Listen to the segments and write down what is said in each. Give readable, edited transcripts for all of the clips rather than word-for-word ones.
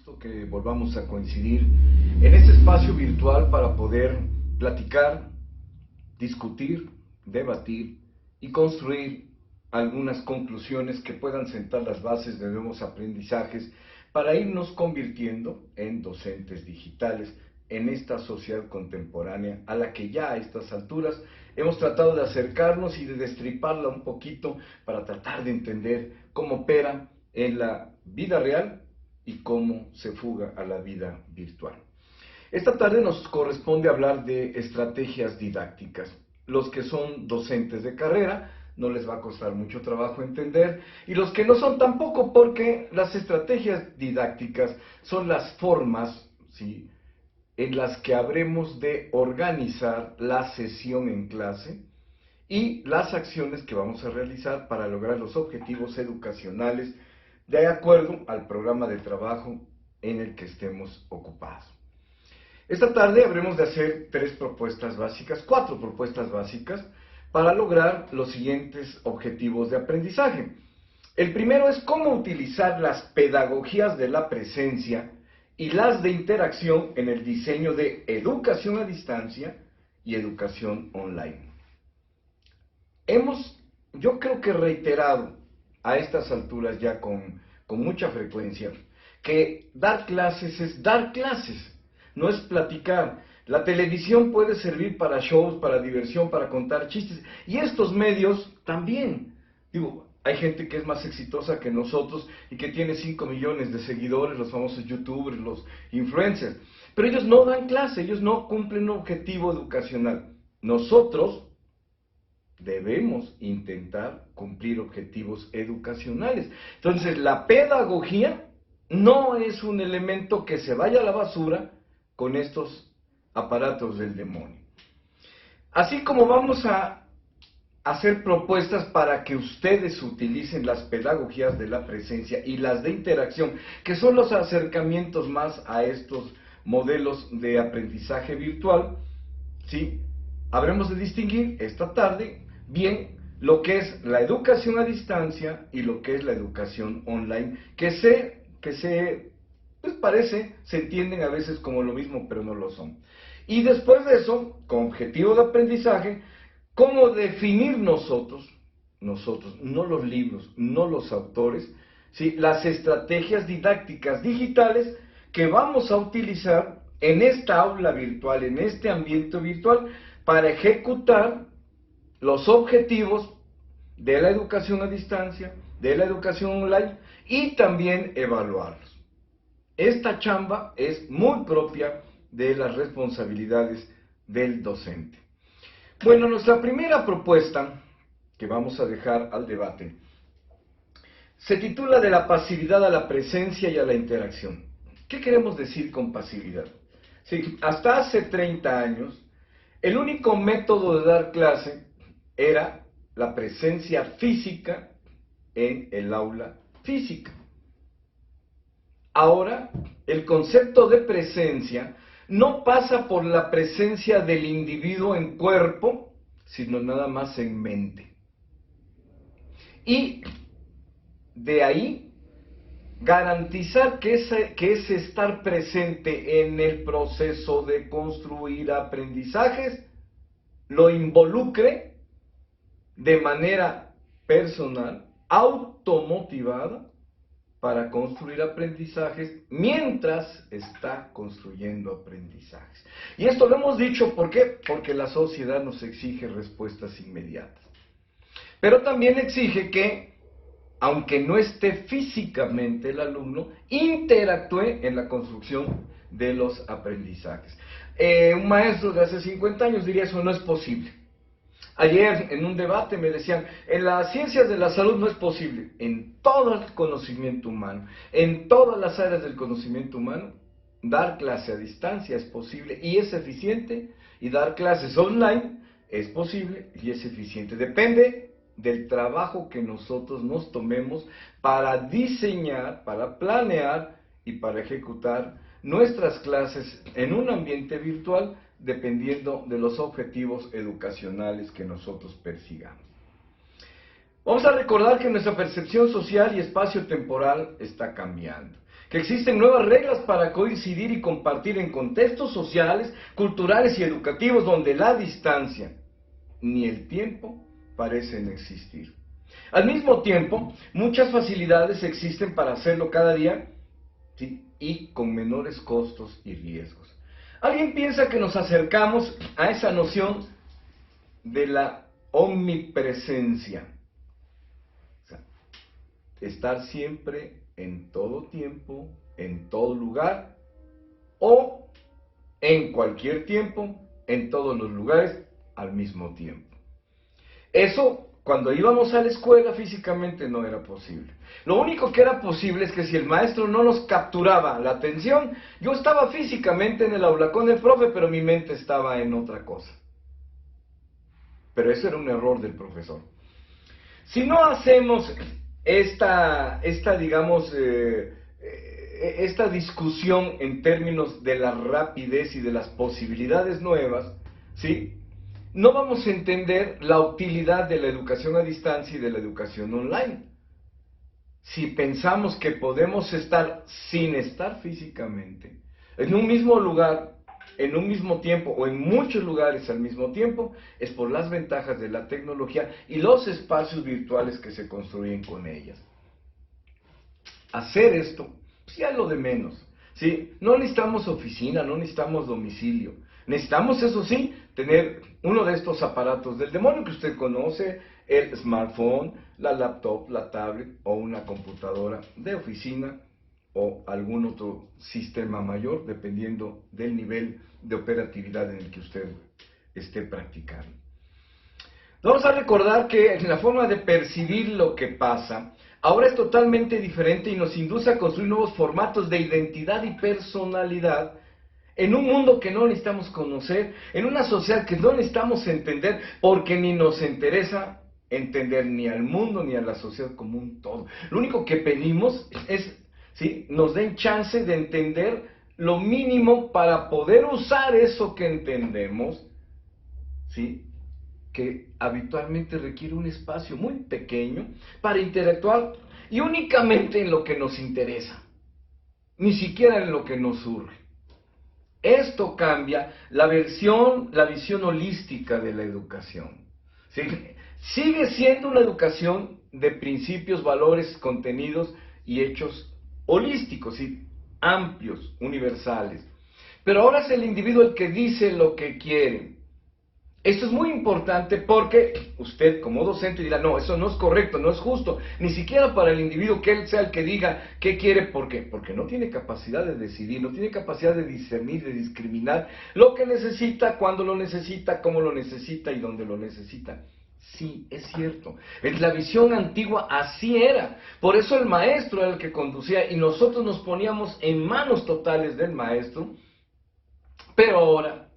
gusto que volvamos a coincidir en este espacio virtual para poder platicar, discutir, debatir y construir algunas conclusiones que puedan sentar las bases de nuevos aprendizajes para irnos convirtiendo en docentes digitales en esta sociedad contemporánea a la que ya a estas alturas hemos tratado de acercarnos y de destriparla un poquito para tratar de entender cómo opera en la vida real y cómo se fuga a la vida virtual. Esta tarde nos corresponde hablar de estrategias didácticas. Los que son docentes de carrera no les va a costar mucho trabajo entender, y los que no son tampoco, porque las estrategias didácticas son las formas, ¿sí?, en las que habremos de organizar la sesión en clase y las acciones que vamos a realizar para lograr los objetivos educacionales de acuerdo al programa de trabajo en el que estemos ocupados. Esta tarde habremos de hacer cuatro propuestas básicas para lograr los siguientes objetivos de aprendizaje. El primero es cómo utilizar las pedagogías de la presencia y las de interacción en el diseño de educación a distancia y educación online. Yo creo que reiterado a estas alturas ya con mucha frecuencia, que dar clases es dar clases, no es platicar. La televisión puede servir para shows, para diversión, para contar chistes, y estos medios también. Hay gente que es más exitosa que nosotros y que tiene 5 millones de seguidores, los famosos youtubers, los influencers, pero ellos no dan clase, ellos no cumplen un objetivo educacional. Nosotros debemos intentar cumplir objetivos educacionales. Entonces, la pedagogía no es un elemento que se vaya a la basura con estos aparatos del demonio. Así como vamos a hacer propuestas para que ustedes utilicen las pedagogías de la presencia y las de interacción, que son los acercamientos más a estos modelos de aprendizaje virtual, ¿sí?, habremos de distinguir esta tarde bien lo que es la educación a distancia y lo que es la educación online, que se entienden a veces como lo mismo, pero no lo son. Y después de eso, con objetivo de aprendizaje, cómo definir nosotros, no los libros, no los autores, ¿sí?, las estrategias didácticas digitales que vamos a utilizar en esta aula virtual, en este ambiente virtual, para ejecutar los objetivos de la educación a distancia, de la educación online, y también evaluarlos. Esta chamba es muy propia de las responsabilidades del docente. Bueno, nuestra primera propuesta, que vamos a dejar al debate, se titula de la pasividad a la presencia y a la interacción. ¿Qué queremos decir con pasividad? Sí, hasta hace 30 años, el único método de dar clase era la presencia física en el aula física. Ahora, el concepto de presencia no pasa por la presencia del individuo en cuerpo, sino nada más en mente. Y de ahí, garantizar que ese estar presente en el proceso de construir aprendizajes lo involucre de manera personal, automotivada, para construir aprendizajes mientras está construyendo aprendizajes. Y esto lo hemos dicho, ¿por qué? Porque la sociedad nos exige respuestas inmediatas. Pero también exige que, aunque no esté físicamente el alumno, interactúe en la construcción de los aprendizajes. Un maestro de hace 50 años diría: eso no es posible. Ayer en un debate me decían: en las ciencias de la salud no es posible. En todo el conocimiento humano, en todas las áreas del conocimiento humano, dar clase a distancia es posible y es eficiente, y dar clases online es posible y es eficiente. Depende del trabajo que nosotros nos tomemos para diseñar, para planear y para ejecutar nuestras clases en un ambiente virtual, dependiendo de los objetivos educacionales que nosotros persigamos. Vamos a recordar que nuestra percepción social y espacio-temporal está cambiando. que existen nuevas reglas para coincidir y compartir en contextos sociales, culturales y educativos donde la distancia ni el tiempo parecen existir. Al mismo tiempo, muchas facilidades existen para hacerlo cada día, ¿sí?, y con menores costos y riesgos. Alguien piensa que nos acercamos a esa noción de la omnipresencia. O sea, estar siempre en todo tiempo, en todo lugar, o en cualquier tiempo, en todos los lugares, al mismo tiempo. Eso, cuando íbamos a la escuela, físicamente no era posible. Lo único que era posible es que si el maestro no nos capturaba la atención, yo estaba físicamente en el aula con el profe, pero mi mente estaba en otra cosa. Pero eso era un error del profesor. Si no hacemos esta discusión en términos de la rapidez y de las posibilidades nuevas, ¿sí?, no vamos a entender la utilidad de la educación a distancia y de la educación online. Si pensamos que podemos estar sin estar físicamente, en un mismo lugar, en un mismo tiempo o en muchos lugares al mismo tiempo, es por las ventajas de la tecnología y los espacios virtuales que se construyen con ellas. Hacer esto, pues ya es lo de menos, ¿sí? No necesitamos oficina, no necesitamos domicilio. Necesitamos, eso sí, tener uno de estos aparatos del demonio que usted conoce, el smartphone, la laptop, la tablet o una computadora de oficina o algún otro sistema mayor, dependiendo del nivel de operatividad en el que usted esté practicando. Vamos a recordar que la forma de percibir lo que pasa ahora es totalmente diferente y nos induce a construir nuevos formatos de identidad y personalidad en un mundo que no necesitamos conocer, en una sociedad que no necesitamos entender, porque ni nos interesa entender ni al mundo ni a la sociedad como un todo. Lo único que pedimos es, ¿sí?, nos den chance de entender lo mínimo para poder usar eso que entendemos, ¿sí?, que habitualmente requiere un espacio muy pequeño para interactuar y únicamente en lo que nos interesa, ni siquiera en lo que nos surge. Esto cambia la visión holística de la educación, ¿sí? Sigue siendo una educación de principios, valores, contenidos y hechos holísticos, ¿sí?, amplios, universales. Pero ahora es el individuo el que dice lo que quiere. Esto es muy importante porque usted como docente dirá, no, eso no es correcto, no es justo, ni siquiera para el individuo que él sea el que diga qué quiere. ¿Por qué? Porque no tiene capacidad de decidir, no tiene capacidad de discernir, de discriminar lo que necesita, cuándo lo necesita, cómo lo necesita y dónde lo necesita. Sí, es cierto. En la visión antigua así era. Por eso el maestro era el que conducía y nosotros nos poníamos en manos totales del maestro. Pero ahora,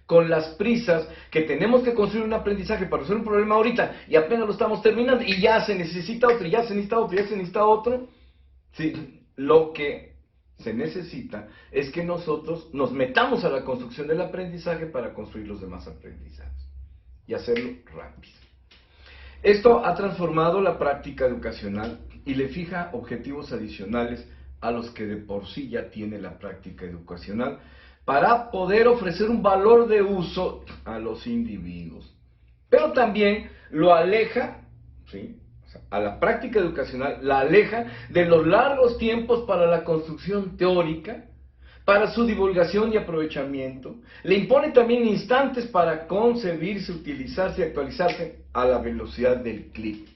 con las prisas, que tenemos que construir un aprendizaje para resolver un problema ahorita, y apenas lo estamos terminando, y ya se necesita otro, y ya se necesita otro, y ya se necesita otro, ¿sí?, lo que se necesita es que nosotros nos metamos a la construcción del aprendizaje para construir los demás aprendizajes, y hacerlo rápido. Esto ha transformado la práctica educacional y le fija objetivos adicionales a los que de por sí ya tiene la práctica educacional, para poder ofrecer un valor de uso a los individuos. Pero también lo aleja, ¿sí?, o sea, a la práctica educacional la aleja de los largos tiempos para la construcción teórica, para su divulgación y aprovechamiento. Le impone también instantes para concebirse, utilizarse y actualizarse a la velocidad del clic.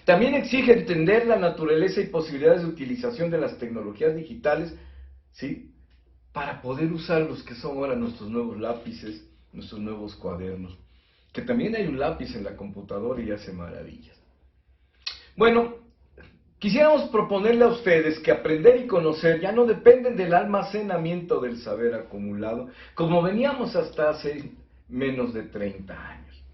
También exige entender la naturaleza y posibilidades de utilización de las tecnologías digitales, ¿sí?, para poder usar los que son ahora nuestros nuevos lápices, nuestros nuevos cuadernos, que también hay un lápiz en la computadora y hace maravillas. Bueno, quisiéramos proponerle a ustedes que aprender y conocer ya no dependen del almacenamiento del saber acumulado, como veníamos hasta hace menos de 30 años.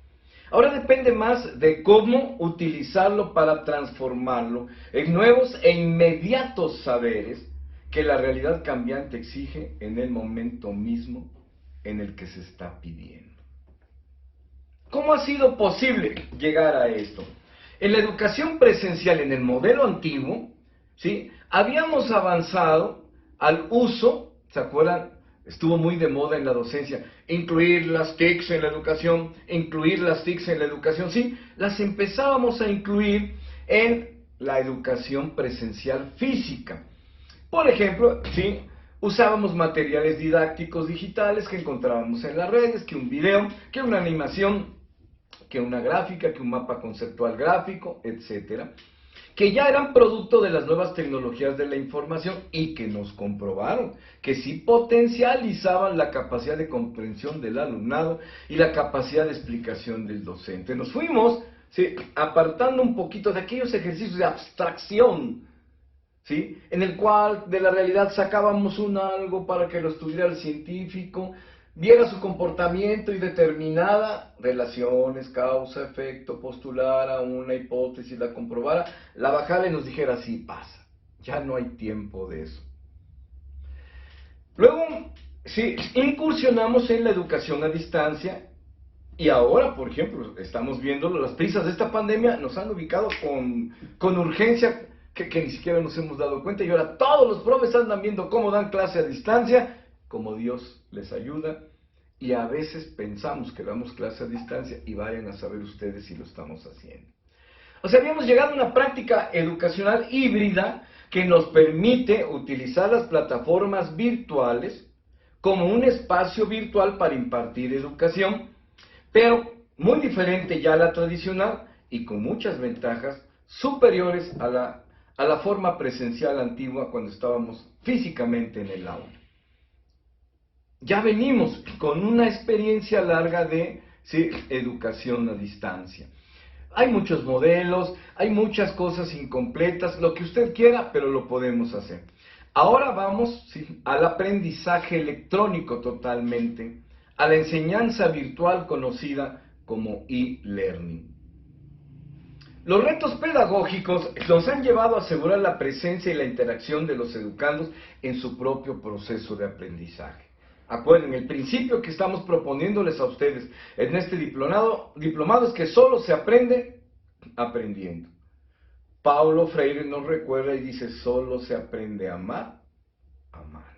Ahora depende más de cómo utilizarlo para transformarlo en nuevos e inmediatos saberes que la realidad cambiante exige en el momento mismo en el que se está pidiendo. ¿Cómo ha sido posible llegar a esto? En la educación presencial, en el modelo antiguo, ¿sí?, habíamos avanzado al uso, ¿se acuerdan? Estuvo muy de moda en la docencia, incluir las TICs en la educación, sí, las empezábamos a incluir en la educación presencial física. Por ejemplo, sí, usábamos materiales didácticos digitales que encontrábamos en las redes, que un video, que una animación, que una gráfica, que un mapa conceptual gráfico, etcétera, que ya eran producto de las nuevas tecnologías de la información y que nos comprobaron que sí potencializaban la capacidad de comprensión del alumnado y la capacidad de explicación del docente. Nos fuimos, ¿sí?, apartando un poquito de aquellos ejercicios de abstracción, ¿sí?, en el cual de la realidad sacábamos un algo para que lo estudiara el científico, viera su comportamiento y determinada relaciones, causa, efecto, postulara una hipótesis, la comprobara, la bajara y nos dijera sí pasa. Ya no hay tiempo de eso. Luego, sí, incursionamos en la educación a distancia y ahora, por ejemplo, estamos viendo las prisas de esta pandemia nos han ubicado con urgencia que ni siquiera nos hemos dado cuenta y ahora todos los profes andan viendo cómo dan clase a distancia, como Dios les ayuda, y a veces pensamos que damos clase a distancia y vayan a saber ustedes si lo estamos haciendo. O sea, habíamos llegado a una práctica educacional híbrida que nos permite utilizar las plataformas virtuales como un espacio virtual para impartir educación, pero muy diferente ya a la tradicional y con muchas ventajas superiores a la forma presencial antigua cuando estábamos físicamente en el aula. Ya venimos con una experiencia larga de, ¿sí?, educación a distancia. Hay muchos modelos, hay muchas cosas incompletas, lo que usted quiera, pero lo podemos hacer. Ahora vamos, ¿sí?, al aprendizaje electrónico totalmente, a la enseñanza virtual conocida como e-learning. Los retos pedagógicos nos han llevado a asegurar la presencia y la interacción de los educandos en su propio proceso de aprendizaje. Acuerden, el principio que estamos proponiéndoles a ustedes en este diplomado es que solo se aprende aprendiendo. Paulo Freire nos recuerda y dice, solo se aprende a amar amando.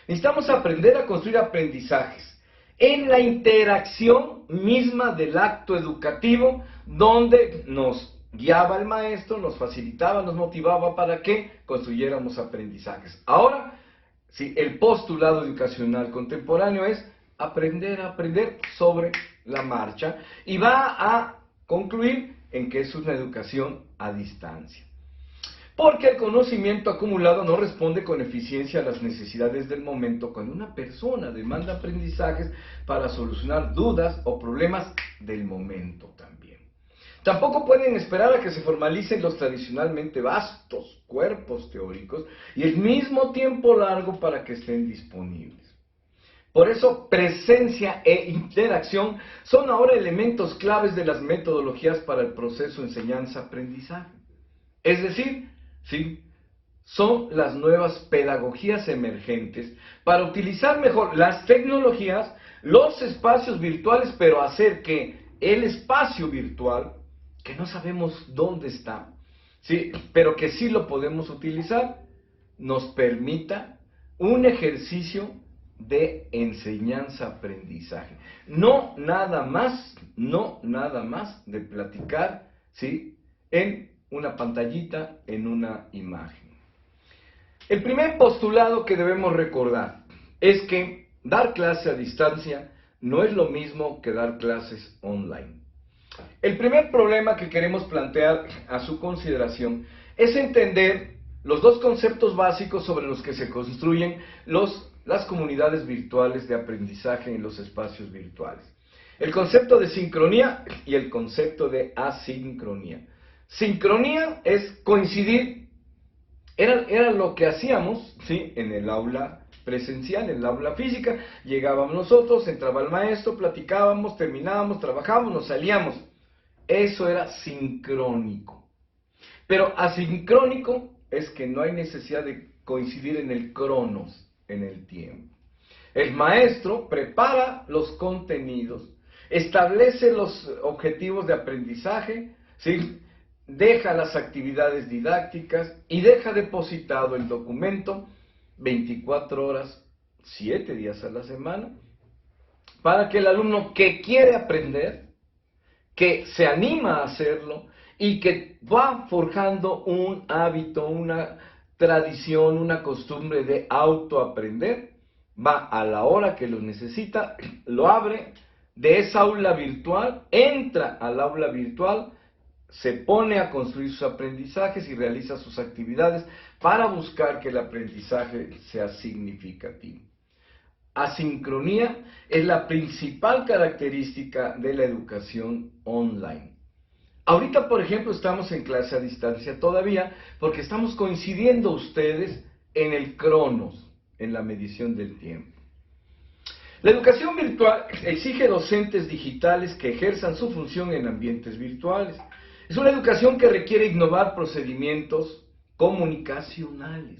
Necesitamos aprender a construir aprendizajes en la interacción misma del acto educativo, donde nos guiaba el maestro, nos facilitaba, nos motivaba para que construyéramos aprendizajes. Ahora, sí, el postulado educacional contemporáneo es aprender a aprender sobre la marcha y va a concluir en que es una educación a distancia. Porque el conocimiento acumulado no responde con eficiencia a las necesidades del momento cuando una persona demanda aprendizajes para solucionar dudas o problemas del momento también. Tampoco pueden esperar a que se formalicen los tradicionalmente vastos cuerpos teóricos y el mismo tiempo largo para que estén disponibles. Por eso, presencia e interacción son ahora elementos claves de las metodologías para el proceso enseñanza-aprendizaje. Es decir, ¿sí?, son las nuevas pedagogías emergentes para utilizar mejor las tecnologías, los espacios virtuales, pero hacer que el espacio virtual, que no sabemos dónde está, ¿sí?, pero que sí lo podemos utilizar, nos permita un ejercicio de enseñanza-aprendizaje. No nada más de platicar, ¿sí?, en una pantallita, en una imagen. El primer postulado que debemos recordar es que dar clase a distancia no es lo mismo que dar clases online. El primer problema que queremos plantear a su consideración es entender los dos conceptos básicos sobre los que se construyen las comunidades virtuales de aprendizaje en los espacios virtuales. El concepto de sincronía y el concepto de asincronía. Sincronía es coincidir, era lo que hacíamos, ¿sí?, en el aula presencial, en el aula física. Llegábamos nosotros, entraba el maestro, platicábamos, terminábamos, trabajábamos, nos salíamos. Eso era sincrónico. Pero asincrónico es que no hay necesidad de coincidir en el cronos, en el tiempo. El maestro prepara los contenidos, establece los objetivos de aprendizaje, ¿sí?, deja las actividades didácticas y deja depositado el documento 24 horas, 7 días a la semana, para que el alumno que quiere aprender, que se anima a hacerlo y que va forjando un hábito, una tradición, una costumbre de autoaprender, va a la hora que lo necesita, lo abre de esa aula virtual, entra al aula virtual, se pone a construir sus aprendizajes y realiza sus actividades para buscar que el aprendizaje sea significativo. Asincronía es la principal característica de la educación online. Ahorita, por ejemplo, estamos en clase a distancia todavía porque estamos coincidiendo ustedes en el cronos, en la medición del tiempo. La educación virtual exige docentes digitales que ejerzan su función en ambientes virtuales. Es una educación que requiere innovar procedimientos comunicacionales.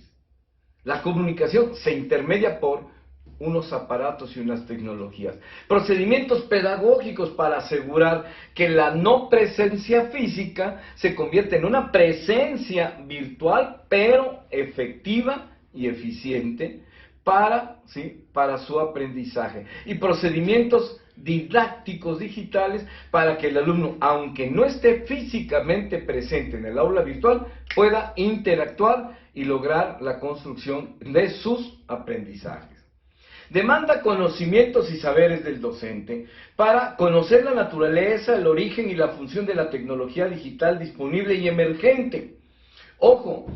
La comunicación se intermedia por unos aparatos y unas tecnologías. Procedimientos pedagógicos para asegurar que la no presencia física se convierte en una presencia virtual, pero efectiva y eficiente para su aprendizaje. Y procedimientos didácticos digitales para que el alumno, aunque no esté físicamente presente en el aula virtual, pueda interactuar y lograr la construcción de sus aprendizajes. Demanda conocimientos y saberes del docente para conocer la naturaleza, el origen y la función de la tecnología digital disponible y emergente. Ojo,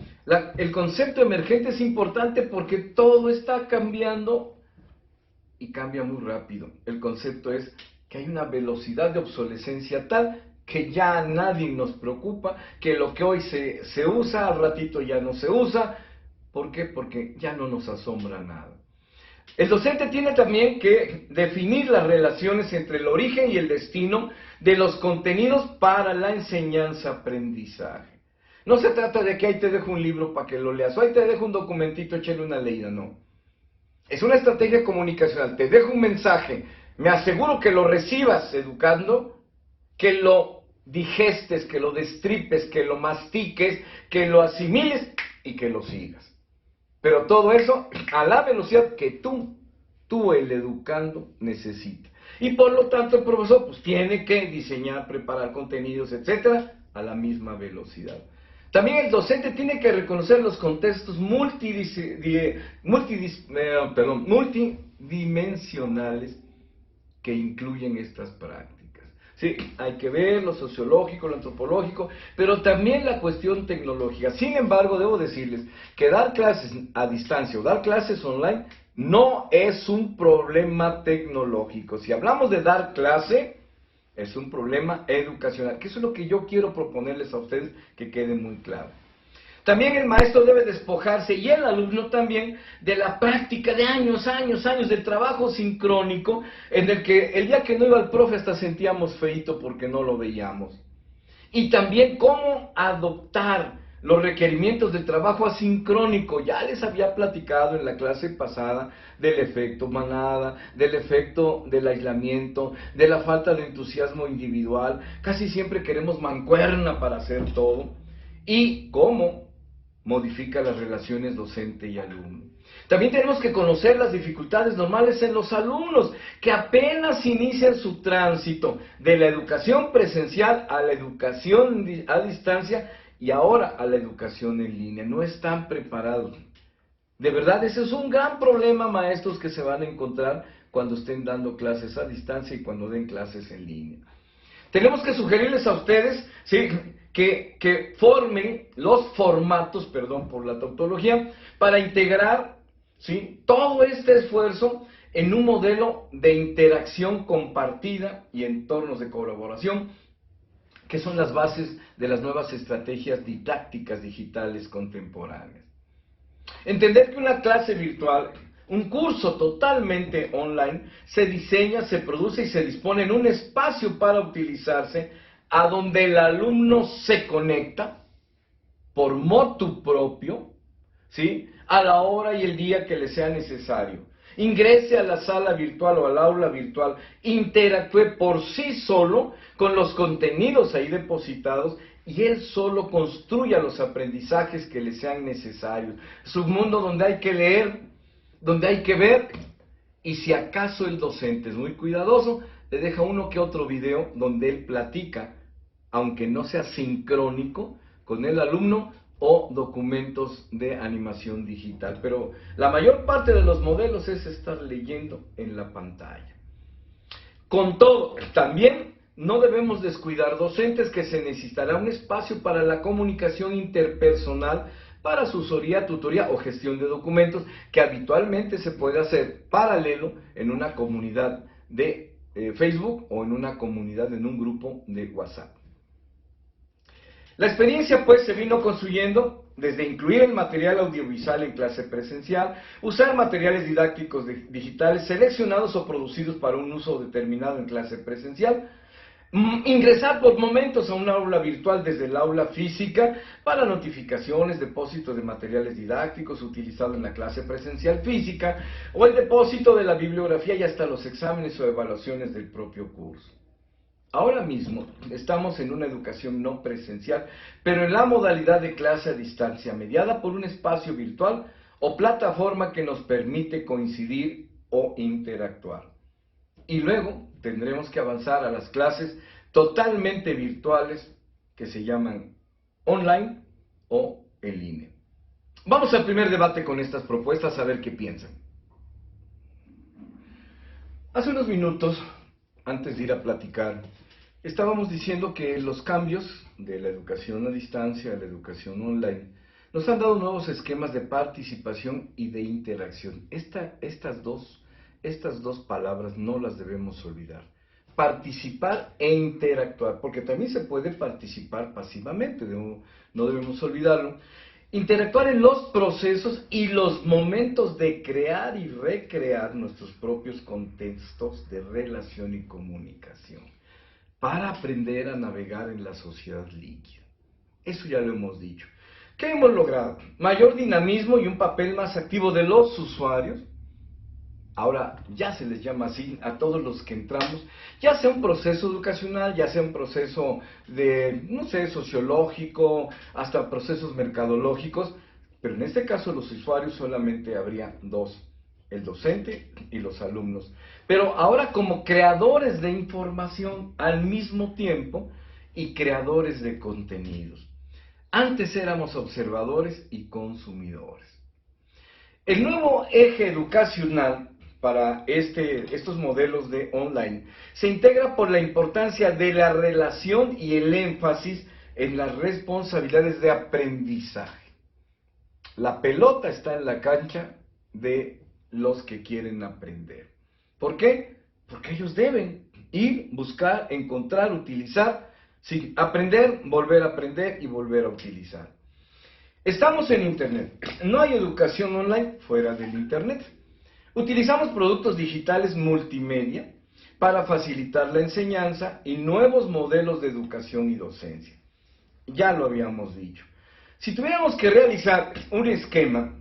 el concepto emergente es importante porque todo está cambiando y cambia muy rápido. El concepto es que hay una velocidad de obsolescencia tal que ya a nadie nos preocupa, que lo que hoy se usa, al ratito ya no se usa. ¿Por qué? Porque ya no nos asombra nada. El docente tiene también que definir las relaciones entre el origen y el destino de los contenidos para la enseñanza-aprendizaje. No se trata de que ahí te dejo un libro para que lo leas, o ahí te dejo un documentito, échale una leída, no. Es una estrategia comunicacional, te dejo un mensaje, me aseguro que lo recibas educando, que lo digestes, que lo destripes, que lo mastiques, que lo asimiles y que lo sigas. Pero todo eso a la velocidad que tú el educando necesita. Y por lo tanto el profesor pues tiene que diseñar, preparar contenidos, etcétera, a la misma velocidad. También el docente tiene que reconocer los contextos multidimensionales que incluyen estas prácticas. Sí, hay que ver lo sociológico, lo antropológico, pero también la cuestión tecnológica. Sin embargo, debo decirles que dar clases a distancia o dar clases online no es un problema tecnológico. Si hablamos de dar clase, es un problema educacional, que eso es lo que yo quiero proponerles a ustedes que quede muy claro. También el maestro debe despojarse, y el alumno también, de la práctica de años del trabajo sincrónico, en el que el día que no iba el profe hasta sentíamos feíto porque no lo veíamos. Y también cómo adoptar los requerimientos del trabajo asincrónico. Ya les había platicado en la clase pasada del efecto manada, del efecto del aislamiento, de la falta de entusiasmo individual. Casi siempre queremos mancuerna para hacer todo. Y cómo modifica las relaciones docente y alumno. También tenemos que conocer las dificultades normales en los alumnos que apenas inician su tránsito de la educación presencial a la educación a distancia y ahora a la educación en línea. No están preparados. De verdad, ese es un gran problema, maestros, que se van a encontrar cuando estén dando clases a distancia y cuando den clases en línea. Tenemos que sugerirles a ustedes, ¿sí?, que formen los formatos, perdón por la tautología, para integrar, ¿sí?, todo este esfuerzo en un modelo de interacción compartida y entornos de colaboración, que son las bases de las nuevas estrategias didácticas digitales contemporáneas. Entender que una clase virtual, un curso totalmente online, se diseña, se produce y se dispone en un espacio para utilizarse a donde el alumno se conecta por motu propio, ¿sí?, a la hora y el día que le sea necesario. Ingrese a la sala virtual o al aula virtual, interactúe por sí solo con los contenidos ahí depositados y él solo construya los aprendizajes que le sean necesarios. Es un mundo donde hay que leer, donde hay que ver, y si acaso el docente es muy cuidadoso, le deja uno que otro video donde él platica, aunque no sea sincrónico, con el alumno, o documentos de animación digital. Pero la mayor parte de los modelos es estar leyendo en la pantalla. Con todo, también no debemos descuidar docentes que se necesitará un espacio para la comunicación interpersonal, para asesoría, tutoría o gestión de documentos, que habitualmente se puede hacer paralelo en una comunidad de Facebook o en una comunidad, en un grupo de WhatsApp. La experiencia pues se vino construyendo desde incluir el material audiovisual en clase presencial, usar materiales didácticos digitales seleccionados o producidos para un uso determinado en clase presencial, ingresar por momentos a un aula virtual desde el aula física para notificaciones, depósito de materiales didácticos utilizado en la clase presencial física, o el depósito de la bibliografía y hasta los exámenes o evaluaciones del propio curso. Ahora mismo estamos en una educación no presencial, pero en la modalidad de clase a distancia, mediada por un espacio virtual o plataforma que nos permite coincidir o interactuar. Y luego tendremos que avanzar a las clases totalmente virtuales que se llaman online o en línea. Vamos al primer debate con estas propuestas a ver qué piensan. Hace unos minutos, antes de ir a platicar, estábamos diciendo que los cambios de la educación a distancia a la educación online nos han dado nuevos esquemas de participación y de interacción. Estas dos palabras no las debemos olvidar. Participar e interactuar, porque también se puede participar pasivamente, no debemos olvidarlo. Interactuar en los procesos y los momentos de crear y recrear nuestros propios contextos de relación y comunicación, para aprender a navegar en la sociedad líquida. Eso ya lo hemos dicho. ¿Qué hemos logrado? Mayor dinamismo y un papel más activo de los usuarios. Ahora ya se les llama así a todos los que entramos, ya sea un proceso educacional, ya sea un proceso de, no sé, sociológico, hasta procesos mercadológicos, pero en este caso los usuarios solamente habría dos, el docente y los alumnos. Pero ahora como creadores de información al mismo tiempo y creadores de contenidos. Antes éramos observadores y consumidores. El nuevo eje educacional para estos modelos de online se integra por la importancia de la relación y el énfasis en las responsabilidades de aprendizaje. La pelota está en la cancha de los que quieren aprender. ¿Por qué? Porque ellos deben ir, buscar, encontrar, utilizar, sí, aprender, volver a aprender y volver a utilizar. Estamos en Internet. No hay educación online fuera del Internet. Utilizamos productos digitales multimedia para facilitar la enseñanza y nuevos modelos de educación y docencia. Ya lo habíamos dicho. Si tuviéramos que realizar un esquema,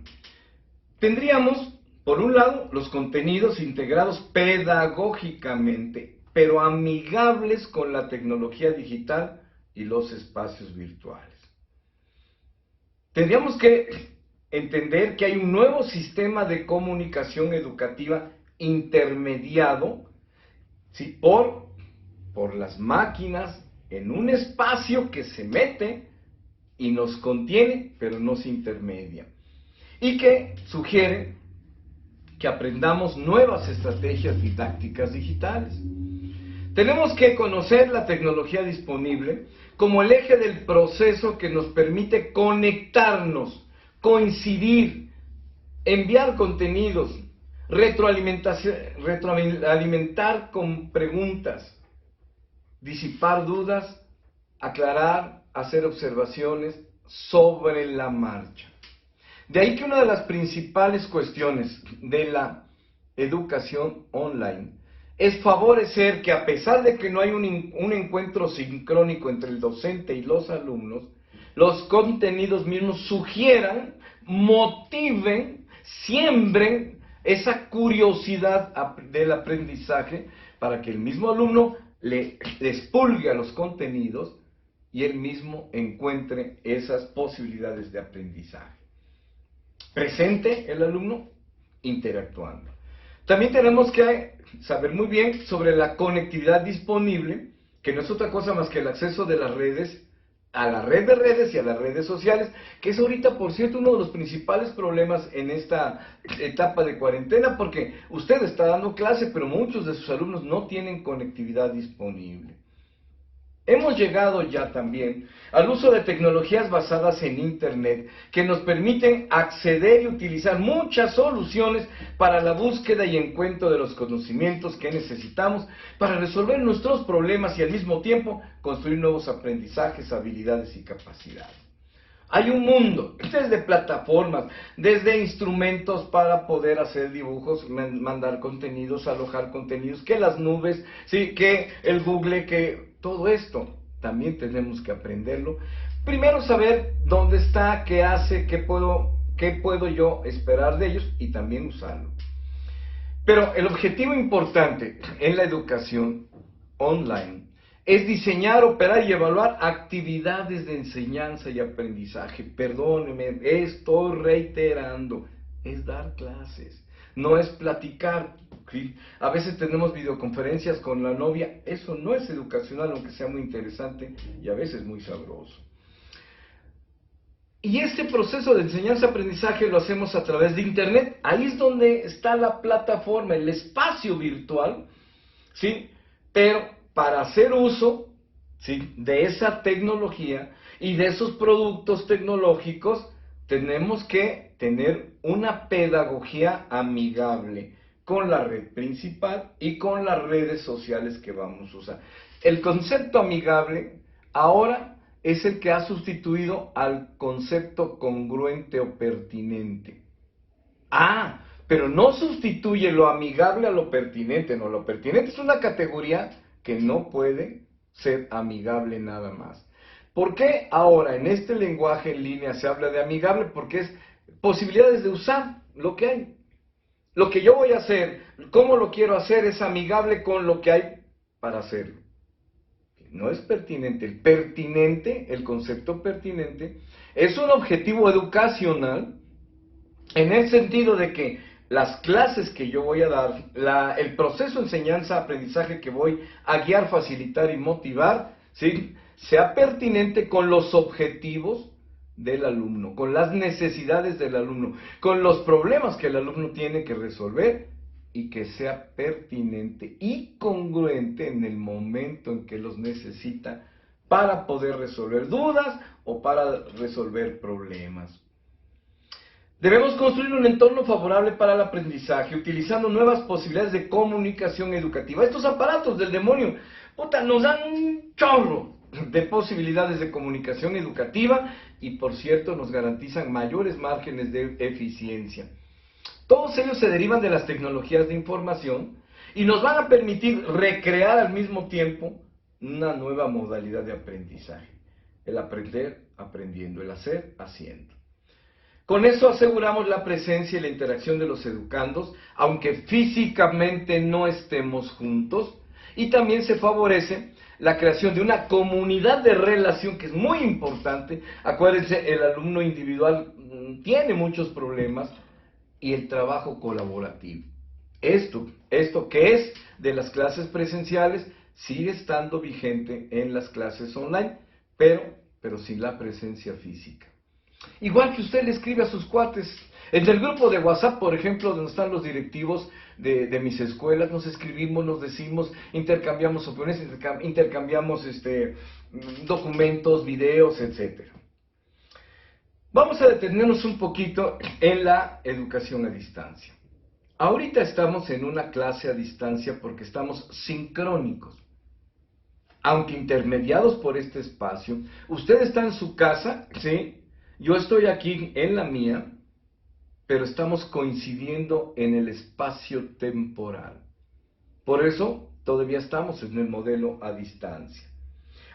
tendríamos, por un lado, los contenidos integrados pedagógicamente, pero amigables con la tecnología digital y los espacios virtuales. Tendríamos que entender que hay un nuevo sistema de comunicación educativa intermediado, ¿sí?, por las máquinas, en un espacio que se mete y nos contiene, pero nos intermedia, y que sugiere que aprendamos nuevas estrategias didácticas digitales. Tenemos que conocer la tecnología disponible como el eje del proceso que nos permite conectarnos, coincidir, enviar contenidos, retroalimentar con preguntas, disipar dudas, aclarar, hacer observaciones sobre la marcha. De ahí que una de las principales cuestiones de la educación online es favorecer que, a pesar de que no hay un encuentro sincrónico entre el docente y los alumnos, los contenidos mismos sugieran, motiven, siembren esa curiosidad del aprendizaje para que el mismo alumno le expulgue a los contenidos y él mismo encuentre esas posibilidades de aprendizaje. Presente el alumno, interactuando. También tenemos que saber muy bien sobre la conectividad disponible, que no es otra cosa más que el acceso de las redes a la red de redes y a las redes sociales, que es ahorita, por cierto, uno de los principales problemas en esta etapa de cuarentena, porque usted está dando clase, pero muchos de sus alumnos no tienen conectividad disponible. Hemos llegado ya también al uso de tecnologías basadas en Internet que nos permiten acceder y utilizar muchas soluciones para la búsqueda y encuentro de los conocimientos que necesitamos para resolver nuestros problemas y al mismo tiempo construir nuevos aprendizajes, habilidades y capacidades. Hay un mundo, desde plataformas, desde instrumentos para poder hacer dibujos, mandar contenidos, alojar contenidos, que las nubes, sí, que el Google, que todo esto también tenemos que aprenderlo. Primero saber dónde está, qué hace, qué puedo yo esperar de ellos y también usarlo. Pero el objetivo importante en la educación online es diseñar, operar y evaluar actividades de enseñanza y aprendizaje. Perdónenme, estoy reiterando, es dar clases, no es platicar. ¿Sí? A veces tenemos videoconferencias con la novia, eso no es educacional, aunque sea muy interesante y a veces muy sabroso. Y este proceso de enseñanza-aprendizaje lo hacemos a través de Internet. Ahí es donde está la plataforma, el espacio virtual, ¿sí? Pero para hacer uso, ¿sí?, de esa tecnología y de esos productos tecnológicos, tenemos que tener una pedagogía amigable con la red principal y con las redes sociales que vamos a usar. El concepto amigable ahora es el que ha sustituido al concepto congruente o pertinente. Pero no sustituye lo amigable a lo pertinente, no, lo pertinente es una categoría que no puede ser amigable nada más. ¿Por qué ahora en este lenguaje en línea se habla de amigable? Porque es posibilidades de usar lo que hay. Lo que yo voy a hacer, cómo lo quiero hacer, es amigable con lo que hay para hacerlo. No es pertinente. El pertinente, el concepto pertinente, es un objetivo educacional en el sentido de que las clases que yo voy a dar, el proceso de enseñanza-aprendizaje que voy a guiar, facilitar y motivar, ¿sí?, sea pertinente con los objetivos del alumno, con las necesidades del alumno, con los problemas que el alumno tiene que resolver y que sea pertinente y congruente en el momento en que los necesita para poder resolver dudas o para resolver problemas. Debemos construir un entorno favorable para el aprendizaje, utilizando nuevas posibilidades de comunicación educativa. Estos aparatos del demonio, nos dan un chorro de posibilidades de comunicación educativa y, por cierto, nos garantizan mayores márgenes de eficiencia. Todos ellos se derivan de las tecnologías de información y nos van a permitir recrear al mismo tiempo una nueva modalidad de aprendizaje. El aprender aprendiendo, el hacer haciendo. Con eso aseguramos la presencia y la interacción de los educandos, aunque físicamente no estemos juntos, y también se favorece la creación de una comunidad de relación que es muy importante. Acuérdense, el alumno individual tiene muchos problemas y el trabajo colaborativo. Esto que es de las clases presenciales sigue estando vigente en las clases online, pero sin la presencia física. Igual que usted le escribe a sus cuates. En el grupo de WhatsApp, por ejemplo, donde están los directivos de mis escuelas, nos escribimos, nos decimos, intercambiamos opiniones, intercambiamos documentos, videos, etc. Vamos a detenernos un poquito en la educación a distancia. Ahorita estamos en una clase a distancia porque estamos sincrónicos. Aunque intermediados por este espacio, usted está en su casa, ¿sí? Yo estoy aquí en la mía, pero estamos coincidiendo en el espacio temporal. Por eso todavía estamos en el modelo a distancia.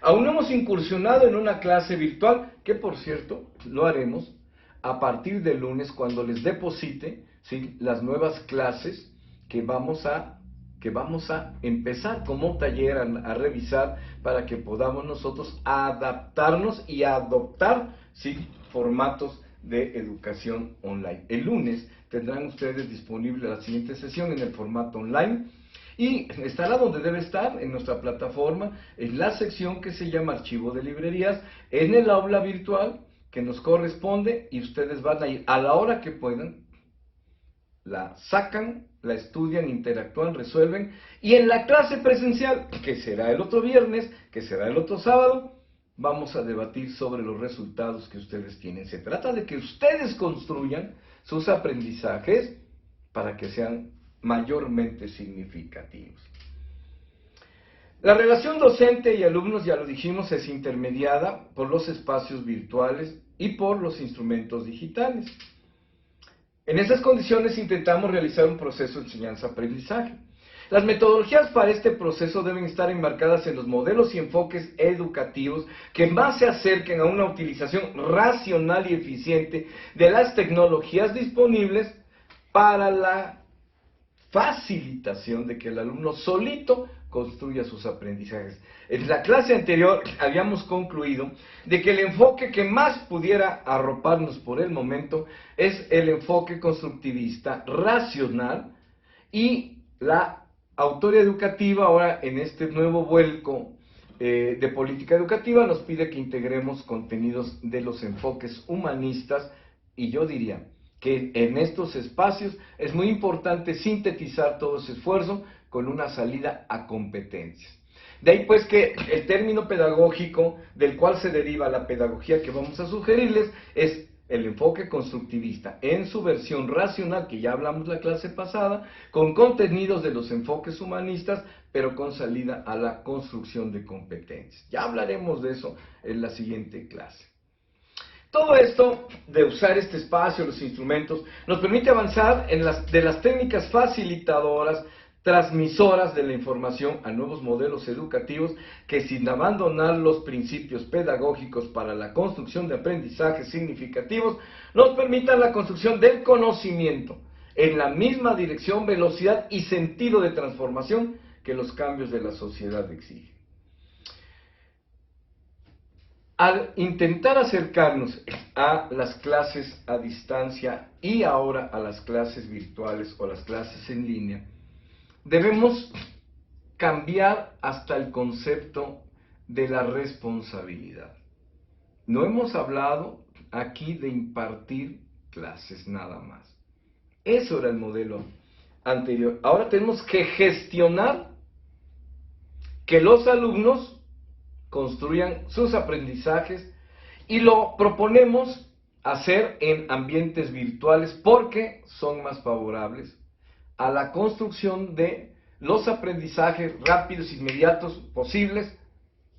Aún no hemos incursionado en una clase virtual, que por cierto lo haremos a partir del lunes cuando les deposite, ¿sí?, las nuevas clases que vamos a que vamos a empezar como taller a revisar para que podamos nosotros adaptarnos y adoptar, ¿sí?, formatos de educación online. El lunes tendrán ustedes disponible la siguiente sesión en el formato online y estará donde debe estar, en nuestra plataforma, en la sección que se llama Archivo de Librerías, en el aula virtual que nos corresponde, y ustedes van a ir a la hora que puedan, la sacan, la estudian, interactúan, resuelven, y en la clase presencial, que será el otro viernes, que será el otro sábado, vamos a debatir sobre los resultados que ustedes tienen. Se trata de que ustedes construyan sus aprendizajes para que sean mayormente significativos. La relación docente y alumnos, ya lo dijimos, es intermediada por los espacios virtuales y por los instrumentos digitales. En esas condiciones intentamos realizar un proceso de enseñanza-aprendizaje. Las metodologías para este proceso deben estar enmarcadas en los modelos y enfoques educativos que más se acerquen a una utilización racional y eficiente de las tecnologías disponibles para la facilitación de que el alumno solito construya sus aprendizajes. En la clase anterior habíamos concluido de que el enfoque que más pudiera arroparnos por el momento es el enfoque constructivista, racional, y la autoría educativa ahora en este nuevo vuelco de política educativa nos pide que integremos contenidos de los enfoques humanistas, y yo diría que en estos espacios es muy importante sintetizar todo ese esfuerzo con una salida a competencias. De ahí pues que el término pedagógico del cual se deriva la pedagogía que vamos a sugerirles es el enfoque constructivista en su versión racional, que ya hablamos la clase pasada, con contenidos de los enfoques humanistas, pero con salida a la construcción de competencias. Ya hablaremos de eso en la siguiente clase. Todo esto de usar este espacio, los instrumentos, nos permite avanzar en de las técnicas facilitadoras, transmisoras de la información a nuevos modelos educativos que, sin abandonar los principios pedagógicos para la construcción de aprendizajes significativos, nos permitan la construcción del conocimiento en la misma dirección, velocidad y sentido de transformación que los cambios de la sociedad exigen. Al intentar acercarnos a las clases a distancia y ahora a las clases virtuales o las clases en línea, debemos cambiar hasta el concepto de la responsabilidad. No hemos hablado aquí de impartir clases nada más. Eso era el modelo anterior. Ahora tenemos que gestionar que los alumnos construyan sus aprendizajes, y lo proponemos hacer en ambientes virtuales porque son más favorables a la construcción de los aprendizajes rápidos e inmediatos posibles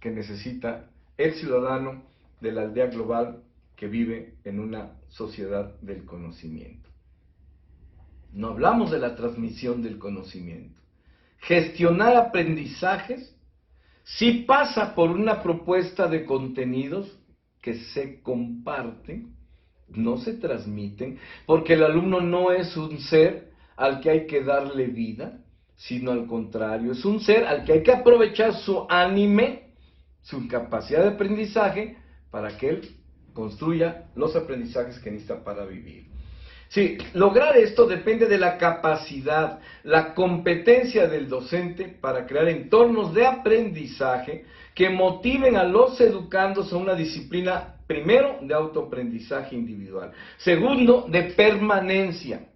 que necesita el ciudadano de la aldea global que vive en una sociedad del conocimiento. No hablamos de la transmisión del conocimiento. Gestionar aprendizajes sí pasa por una propuesta de contenidos que se comparten, no se transmiten, porque el alumno no es un ser al que hay que darle vida, sino al contrario, es un ser al que hay que aprovechar su ánime, su capacidad de aprendizaje, para que él construya los aprendizajes que necesita para vivir. Sí, lograr esto depende de la capacidad, la competencia del docente para crear entornos de aprendizaje que motiven a los educandos a una disciplina, primero, de autoaprendizaje individual, segundo, de permanencia,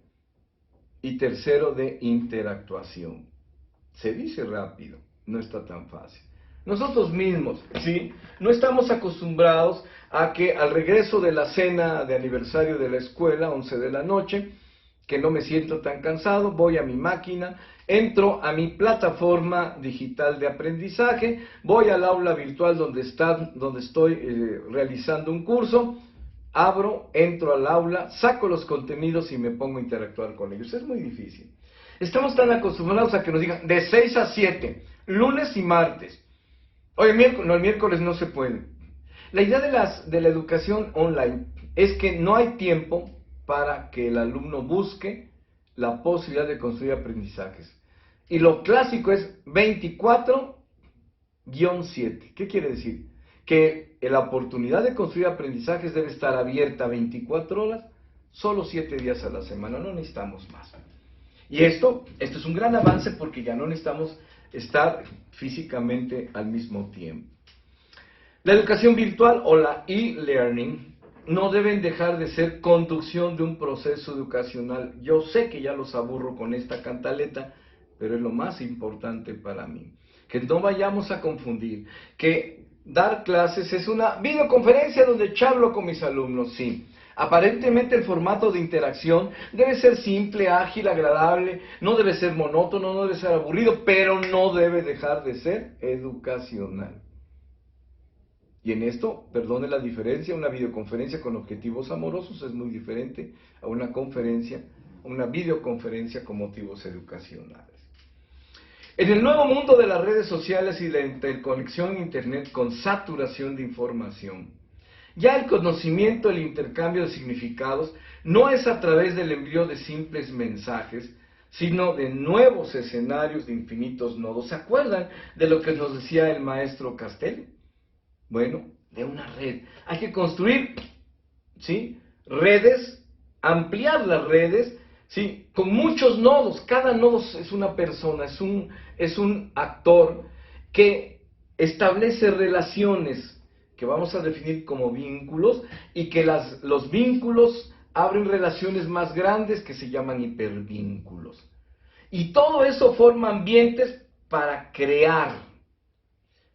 y tercero, de interactuación. Se dice rápido, no está tan fácil. Nosotros mismos, ¿sí?, no estamos acostumbrados a que al regreso de la cena de aniversario de la escuela, 11 de la noche, que no me siento tan cansado, voy a mi máquina, entro a mi plataforma digital de aprendizaje, voy al aula virtual donde estoy realizando un curso, abro, entro al aula, saco los contenidos y me pongo a interactuar con ellos. Es muy difícil. Estamos tan acostumbrados a que nos digan de 6 a 7, lunes y martes. Oye, el miércoles no se puede. La idea de la educación online es que no hay tiempo para que el alumno busque la posibilidad de construir aprendizajes. Y lo clásico es 24-7. ¿Qué quiere decir? Que la oportunidad de construir aprendizajes debe estar abierta 24 horas, solo 7 días a la semana, no necesitamos más. Y esto es un gran avance porque ya no necesitamos estar físicamente al mismo tiempo. La educación virtual o la e-learning no deben dejar de ser conducción de un proceso educacional. Yo sé que ya los aburro con esta cantaleta, pero es lo más importante para mí. Que no vayamos a confundir que dar clases es una videoconferencia donde charlo con mis alumnos, sí. Aparentemente el formato de interacción debe ser simple, ágil, agradable, no debe ser monótono, no debe ser aburrido, pero no debe dejar de ser educacional. Y en esto, perdone la diferencia, una videoconferencia con objetivos amorosos es muy diferente a una conferencia, una videoconferencia con motivos educacionales. En el nuevo mundo de las redes sociales y la interconexión a Internet con saturación de información, ya el conocimiento, el intercambio de significados, no es a través del envío de simples mensajes, sino de nuevos escenarios de infinitos nodos. ¿Se acuerdan de lo que nos decía el maestro Castel? Bueno, de una red. Hay que construir, ¿sí?, redes, ampliar las redes, ¿sí?, con muchos nodos. Cada nodo es una persona, es un actor que establece relaciones que vamos a definir como vínculos y que los vínculos abren relaciones más grandes que se llaman hipervínculos. Y todo eso forma ambientes para crear,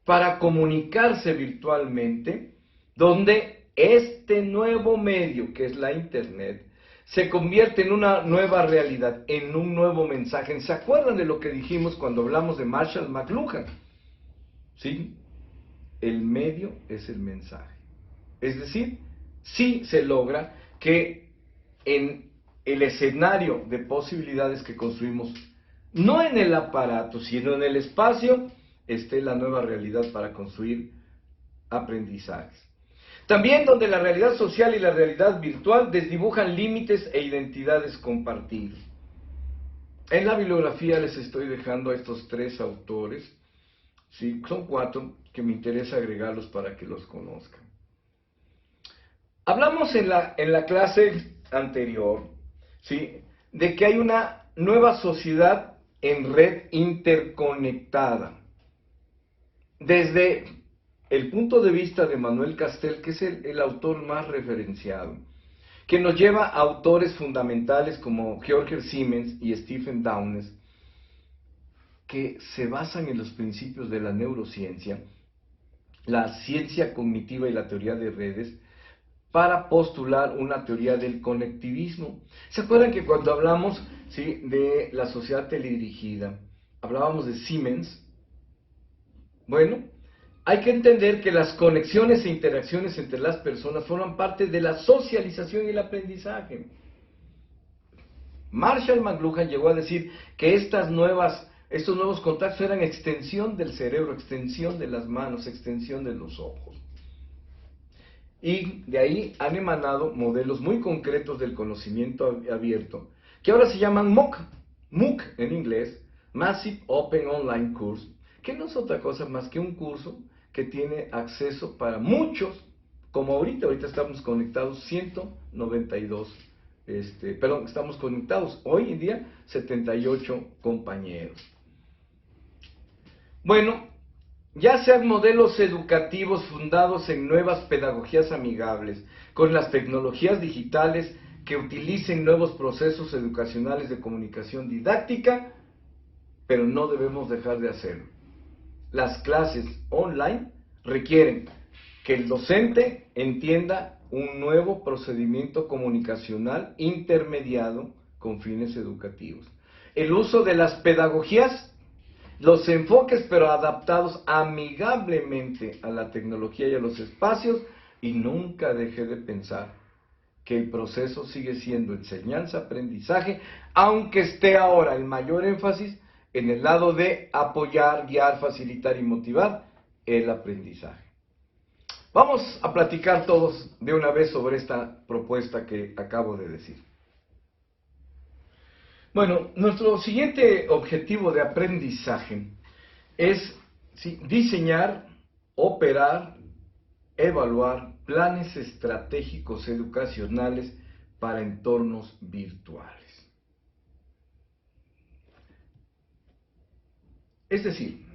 para comunicarse virtualmente, donde este nuevo medio, que es la Internet, se convierte en una nueva realidad, en un nuevo mensaje. ¿Se acuerdan de lo que dijimos cuando hablamos de Marshall McLuhan? ¿Sí? El medio es el mensaje. Es decir, sí se logra que en el escenario de posibilidades que construimos, no en el aparato, sino en el espacio, esté la nueva realidad para construir aprendizajes. También donde la realidad social y la realidad virtual desdibujan límites e identidades compartidas. En la bibliografía les estoy dejando a estos 3 autores, ¿sí? Son 4 que me interesa agregarlos para que los conozcan. Hablamos en la clase anterior, ¿sí?, de que hay una nueva sociedad en red interconectada. Desde el punto de vista de Manuel Castel, que es el autor más referenciado, que nos lleva a autores fundamentales como George Siemens y Stephen Downes, que se basan en los principios de la neurociencia, la ciencia cognitiva y la teoría de redes, para postular una teoría del conectivismo. ¿Se acuerdan que cuando hablamos, ¿sí?, de la sociedad teledirigida, hablábamos de Siemens? Bueno, hay que entender que las conexiones e interacciones entre las personas forman parte de la socialización y el aprendizaje. Marshall McLuhan llegó a decir que estos nuevos contactos eran extensión del cerebro, extensión de las manos, extensión de los ojos. Y de ahí han emanado modelos muy concretos del conocimiento abierto, que ahora se llaman MOOC en inglés, Massive Open Online Course, que no es otra cosa más que un curso que tiene acceso para muchos, como ahorita estamos conectados 192, estamos conectados hoy en día 78 compañeros. Bueno, ya sean modelos educativos fundados en nuevas pedagogías amigables, con las tecnologías digitales que utilicen nuevos procesos educacionales de comunicación didáctica, pero no debemos dejar de hacerlo. Las clases online requieren que el docente entienda un nuevo procedimiento comunicacional intermediado con fines educativos. El uso de las pedagogías, los enfoques pero adaptados amigablemente a la tecnología y a los espacios, y nunca deje de pensar que el proceso sigue siendo enseñanza-aprendizaje, aunque esté ahora el mayor énfasis en el lado de apoyar, guiar, facilitar y motivar el aprendizaje. Vamos a platicar todos de una vez sobre esta propuesta que acabo de decir. Bueno, nuestro siguiente objetivo de aprendizaje es diseñar, operar, evaluar planes estratégicos educacionales para entornos virtuales. Es decir,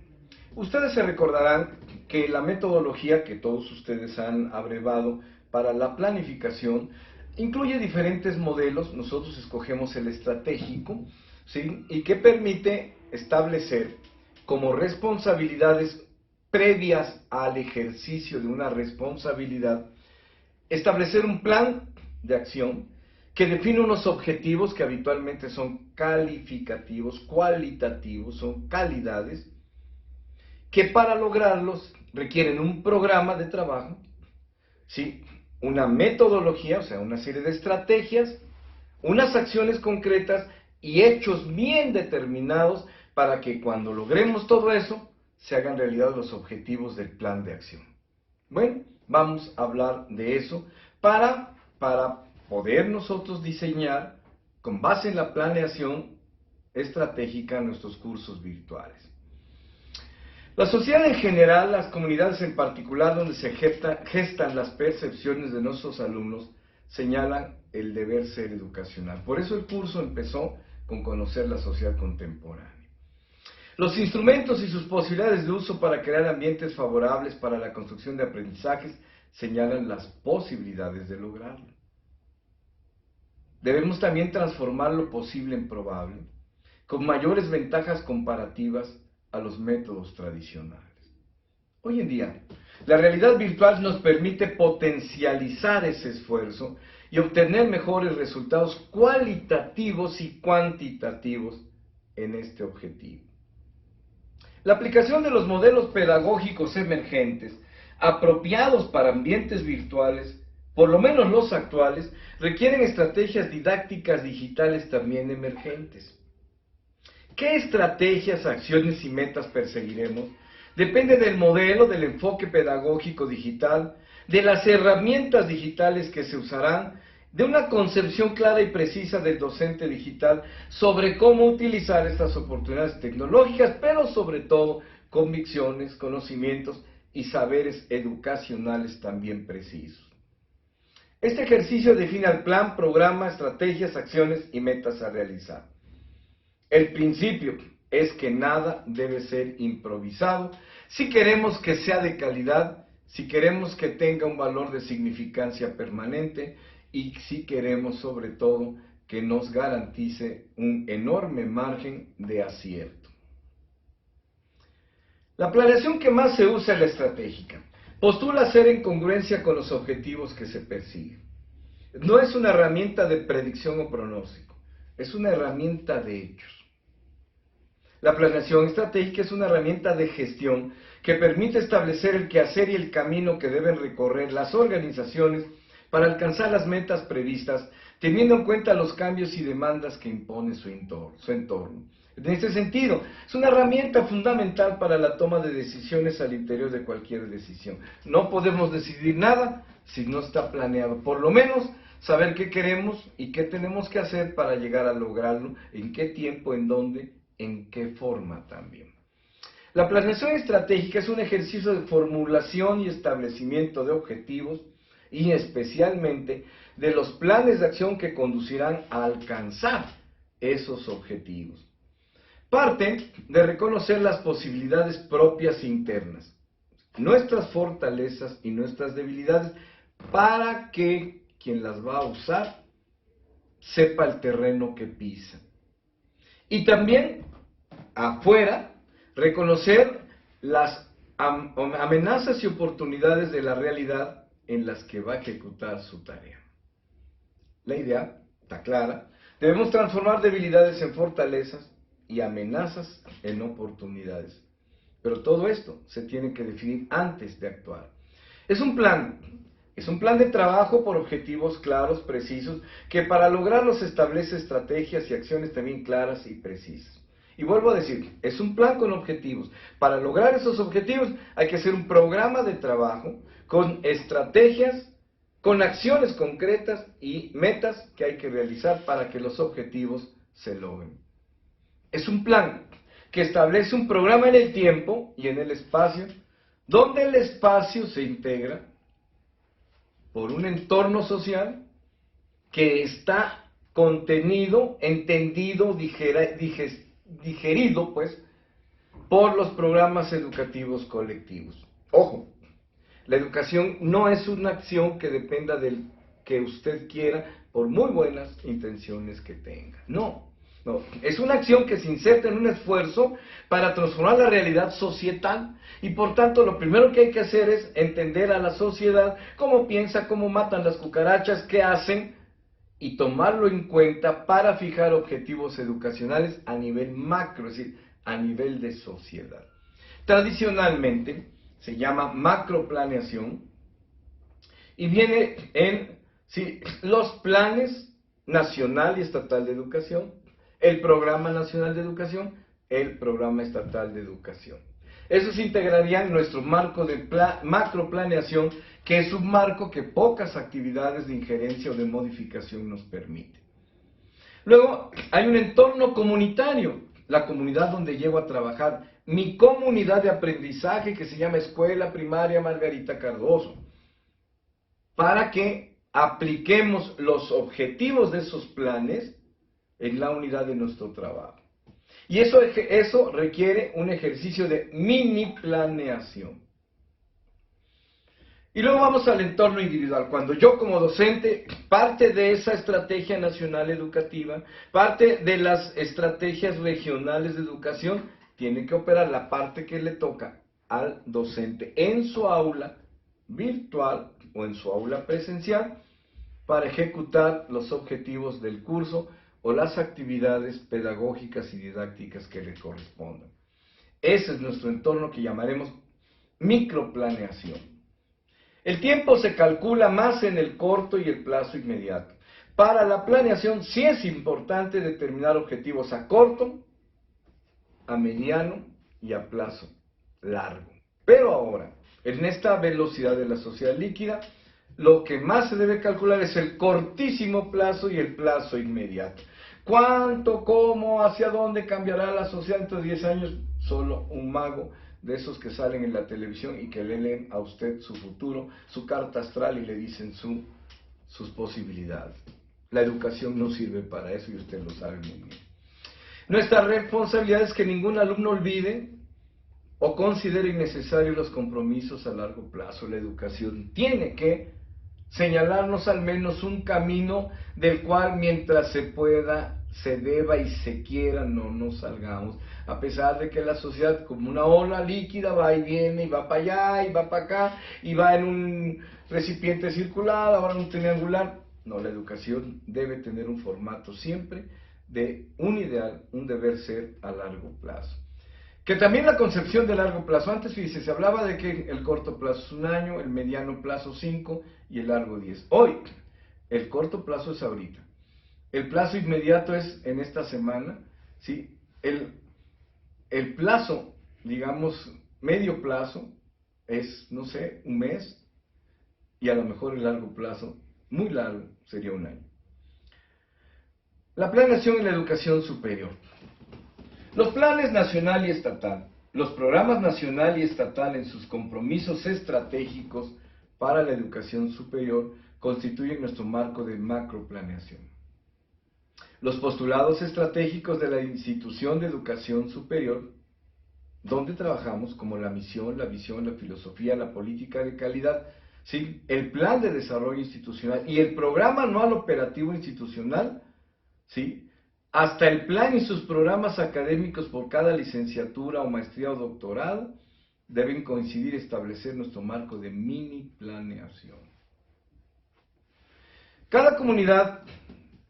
ustedes se recordarán que la metodología que todos ustedes han abrevado para la planificación incluye diferentes modelos. Nosotros escogemos el estratégico, ¿sí? Y que permite establecer como responsabilidades previas al ejercicio de una responsabilidad, establecer un plan de acción que define unos objetivos que habitualmente son calificativos, cualitativos, son calidades, que para lograrlos requieren un programa de trabajo, ¿sí? Una metodología, o sea, una serie de estrategias, unas acciones concretas y hechos bien determinados para que cuando logremos todo eso, se hagan realidad los objetivos del plan de acción. Bueno, vamos a hablar de eso para poder nosotros diseñar, con base en la planeación estratégica, nuestros cursos virtuales. La sociedad en general, las comunidades en particular, donde se gestan las percepciones de nuestros alumnos, señalan el deber ser educacional. Por eso el curso empezó con conocer la sociedad contemporánea. Los instrumentos y sus posibilidades de uso para crear ambientes favorables para la construcción de aprendizajes señalan las posibilidades de lograrlo. Debemos también transformar lo posible en probable, con mayores ventajas comparativas a los métodos tradicionales. Hoy en día, la realidad virtual nos permite potencializar ese esfuerzo y obtener mejores resultados cualitativos y cuantitativos en este objetivo. La aplicación de los modelos pedagógicos emergentes, apropiados para ambientes virtuales, por lo menos los actuales, requieren estrategias didácticas digitales también emergentes. ¿Qué estrategias, acciones y metas perseguiremos? Depende del modelo, del enfoque pedagógico digital, de las herramientas digitales que se usarán, de una concepción clara y precisa del docente digital sobre cómo utilizar estas oportunidades tecnológicas, pero sobre todo convicciones, conocimientos y saberes educacionales también precisos. Este ejercicio define el plan, programa, estrategias, acciones y metas a realizar. El principio es que nada debe ser improvisado si queremos que sea de calidad, si queremos que tenga un valor de significancia permanente y si queremos sobre todo que nos garantice un enorme margen de acierto. La planeación que más se usa es la estratégica. Postula ser en congruencia con los objetivos que se persiguen. No es una herramienta de predicción o pronóstico, es una herramienta de hechos. La planeación estratégica es una herramienta de gestión que permite establecer el quehacer y el camino que deben recorrer las organizaciones para alcanzar las metas previstas, teniendo en cuenta los cambios y demandas que impone su entorno. En este sentido, es una herramienta fundamental para la toma de decisiones al interior de cualquier decisión. No podemos decidir nada si no está planeado. Por lo menos, saber qué queremos y qué tenemos que hacer para llegar a lograrlo, en qué tiempo, en dónde, en qué forma también. La planeación estratégica es un ejercicio de formulación y establecimiento de objetivos y especialmente de los planes de acción que conducirán a alcanzar esos objetivos. Parte de reconocer las posibilidades propias internas, nuestras fortalezas y nuestras debilidades, para que quien las va a usar sepa el terreno que pisa. Y también, afuera, reconocer las amenazas y oportunidades de la realidad en las que va a ejecutar su tarea. La idea está clara. Debemos transformar debilidades en fortalezas y amenazas en oportunidades. Pero todo esto se tiene que definir antes de actuar. Es un plan de trabajo por objetivos claros, precisos, que para lograrlos establece estrategias y acciones también claras y precisas. Y vuelvo a decir, es un plan con objetivos. Para lograr esos objetivos hay que hacer un programa de trabajo con estrategias, con acciones concretas y metas que hay que realizar para que los objetivos se logren. Es un plan que establece un programa en el tiempo y en el espacio, donde el espacio se integra por un entorno social que está contenido, entendido, digerido, pues, por los programas educativos colectivos. Ojo, la educación no es una acción que dependa del que usted quiera, por muy buenas intenciones que tenga. No, es una acción que se inserta en un esfuerzo para transformar la realidad societal y por tanto lo primero que hay que hacer es entender a la sociedad, cómo piensa, cómo matan las cucarachas, qué hacen y tomarlo en cuenta para fijar objetivos educacionales a nivel macro, es decir, a nivel de sociedad. Tradicionalmente se llama macroplaneación y viene en los planes nacional y estatal de educación, el Programa Nacional de Educación, el Programa Estatal de Educación. Esos integrarían nuestro marco de macroplaneación, que es un marco que pocas actividades de injerencia o de modificación nos permite. Luego hay un entorno comunitario, la comunidad donde llego a trabajar, mi comunidad de aprendizaje que se llama Escuela Primaria Margarita Cardoso, para que apliquemos los objetivos de esos planes en la unidad de nuestro trabajo. Y eso requiere un ejercicio de mini planeación. Y luego vamos al entorno individual. Cuando yo como docente, parte de esa estrategia nacional educativa, parte de las estrategias regionales de educación, tiene que operar la parte que le toca al docente en su aula virtual o en su aula presencial para ejecutar los objetivos del curso o las actividades pedagógicas y didácticas que le correspondan. Ese es nuestro entorno que llamaremos microplaneación. El tiempo se calcula más en el corto y el plazo inmediato. Para la planeación sí es importante determinar objetivos a corto, a mediano y a plazo largo. Pero ahora, en esta velocidad de la sociedad líquida, lo que más se debe calcular es el cortísimo plazo y el plazo inmediato. ¿Cuánto, cómo, hacia dónde cambiará la sociedad dentro de 10 años? Solo un mago de esos que salen en la televisión y que le leen a usted su futuro, su carta astral y le dicen sus posibilidades. La educación no sirve para eso y usted lo sabe muy bien. Nuestra responsabilidad es que ningún alumno olvide o considere innecesarios los compromisos a largo plazo. La educación tiene que señalarnos al menos un camino del cual mientras se pueda, se deba y se quiera no nos salgamos, a pesar de que la sociedad como una ola líquida va y viene y va para allá y va para acá y va en un recipiente circular, ahora en un triangular. No, la educación debe tener un formato siempre de un ideal, un deber ser a largo plazo. Que también la concepción de largo plazo, antes fíjese, se hablaba de que el corto plazo es 1 año, el mediano plazo 5 y el largo 10. Hoy, el corto plazo es ahorita. El plazo inmediato es en esta semana, ¿sí? El plazo, digamos, medio plazo es, no sé, un mes y a lo mejor el largo plazo, muy largo, sería 1 año. La planeación en la educación superior. Los planes nacional y estatal, los programas nacional y estatal en sus compromisos estratégicos para la educación superior constituyen nuestro marco de macroplaneación. Los postulados estratégicos de la institución de educación superior, donde trabajamos como la misión, la visión, la filosofía, la política de calidad, ¿sí? El plan de desarrollo institucional y el programa anual operativo institucional, ¿sí? Hasta el plan y sus programas académicos por cada licenciatura o maestría o doctorado deben coincidir y establecer nuestro marco de mini planeación. Cada comunidad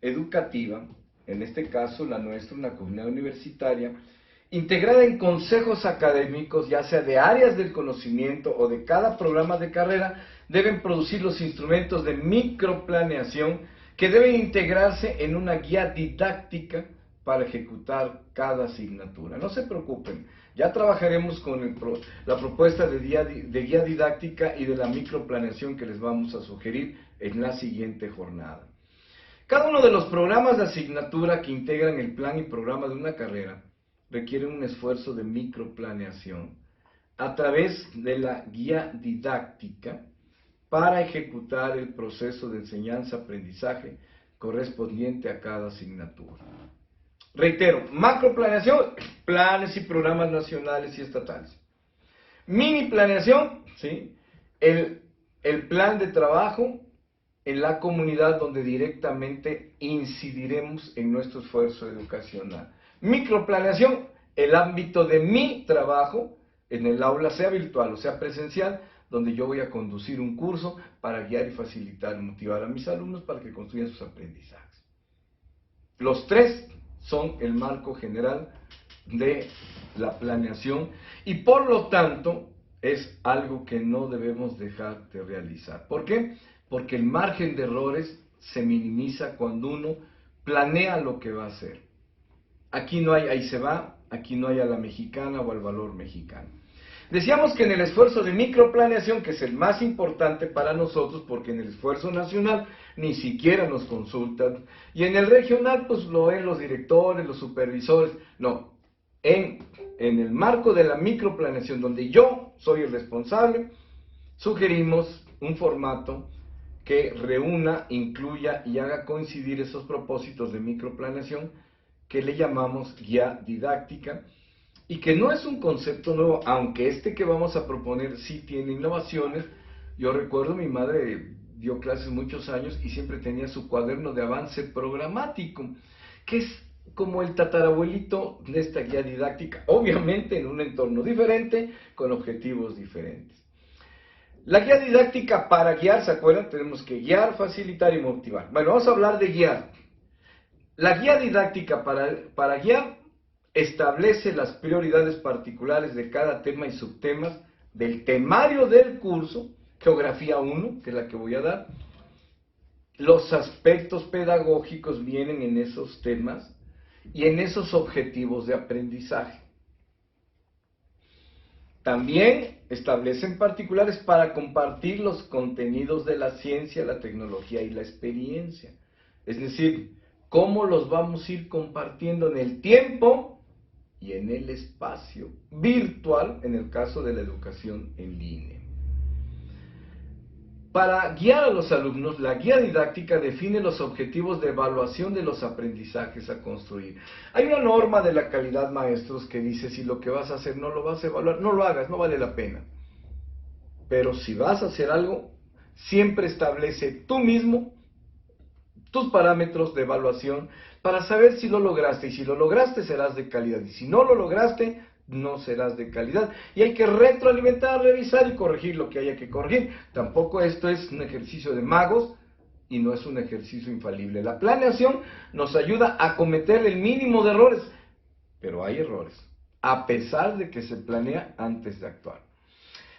educativa, en este caso la nuestra, una comunidad universitaria, integrada en consejos académicos, ya sea de áreas del conocimiento o de cada programa de carrera, deben producir los instrumentos de microplaneación que deben integrarse en una guía didáctica para ejecutar cada asignatura. No se preocupen, ya trabajaremos con la propuesta de guía didáctica y de la microplaneación que les vamos a sugerir en la siguiente jornada. Cada uno de los programas de asignatura que integran el plan y programa de una carrera requiere un esfuerzo de microplaneación a través de la guía didáctica para ejecutar el proceso de enseñanza-aprendizaje correspondiente a cada asignatura. Reitero, macroplaneación, planes y programas nacionales y estatales. Mini planeación, ¿sí? El plan de trabajo en la comunidad donde directamente incidiremos en nuestro esfuerzo educacional. Microplaneación, el ámbito de mi trabajo en el aula, sea virtual o sea presencial, donde yo voy a conducir un curso para guiar y facilitar y motivar a mis alumnos para que construyan sus aprendizajes. Los tres son el marco general de la planeación y por lo tanto es algo que no debemos dejar de realizar. ¿Por qué? Porque el margen de errores se minimiza cuando uno planea lo que va a hacer. Aquí no hay ahí se va, aquí no hay a la mexicana o al valor mexicano. Decíamos que en el esfuerzo de microplaneación, que es el más importante para nosotros, porque en el esfuerzo nacional ni siquiera nos consultan, y en el regional pues lo ven los directores, los supervisores, no. En el marco de la microplaneación, donde yo soy el responsable, sugerimos un formato que reúna, incluya y haga coincidir esos propósitos de microplaneación que le llamamos guía didáctica, y que no es un concepto nuevo, aunque este que vamos a proponer sí tiene innovaciones. Yo recuerdo, mi madre dio clases muchos años y siempre tenía su cuaderno de avance programático, que es como el tatarabuelito de esta guía didáctica, obviamente en un entorno diferente, con objetivos diferentes. La guía didáctica para guiar, ¿se acuerdan? Tenemos que guiar, facilitar y motivar. Bueno, vamos a hablar de guiar. La guía didáctica para guiar establece las prioridades particulares de cada tema y subtemas del temario del curso, Geografía 1, que es la que voy a dar. Los aspectos pedagógicos vienen en esos temas y en esos objetivos de aprendizaje. También establecen particulares para compartir los contenidos de la ciencia, la tecnología y la experiencia. Es decir, cómo los vamos a ir compartiendo en el tiempo y en el espacio virtual, en el caso de la educación en línea. Para guiar a los alumnos, la guía didáctica define los objetivos de evaluación de los aprendizajes a construir. Hay una norma de la calidad, maestros, que dice: si lo que vas a hacer no lo vas a evaluar, no lo hagas, no vale la pena. Pero si vas a hacer algo, siempre establece tú mismo tus parámetros de evaluación para saber si lo lograste, y si lo lograste serás de calidad, y si no lo lograste no serás de calidad, y hay que retroalimentar, revisar y corregir lo que haya que corregir. Tampoco esto es un ejercicio de magos y no es un ejercicio infalible. La planeación nos ayuda a cometer el mínimo de errores, pero hay errores, a pesar de que se planea antes de actuar.